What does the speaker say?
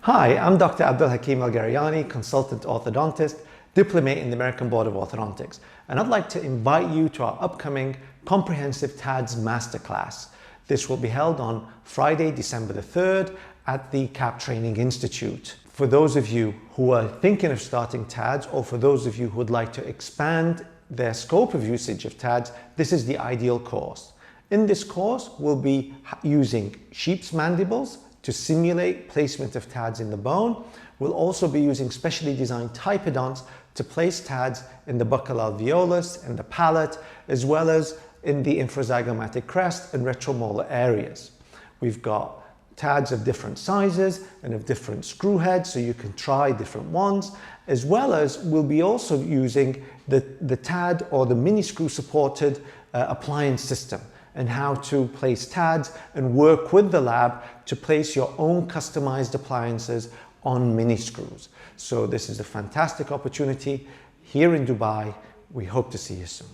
Hi, I'm Dr Abdelhakim El Gheriani, consultant orthodontist, diplomate in the American Board of Orthodontics, and I'd like to invite you to our upcoming Comprehensive TADS Masterclass. This will be held on Friday, December the 3rd at the CAP Training Institute. For those of you who are thinking of starting TADS, or for those of you who would like to expand their scope of usage of TADS, this is the ideal course. In this course, we'll be using sheep's mandibles to simulate placement of TADS in the bone. We'll also be using specially designed typodonts to place TADS in the buccal alveolus and the palate, as well as in the infrazygomatic crest and retromolar areas. We've got TADS of different sizes and of different screw heads, so you can try different ones, as well as we'll be also using the TAD or the mini screw supported appliance system, and how to place TADS and work with the lab to place your own customized appliances on mini screws. So this is a fantastic opportunity here in Dubai. We hope to see you soon.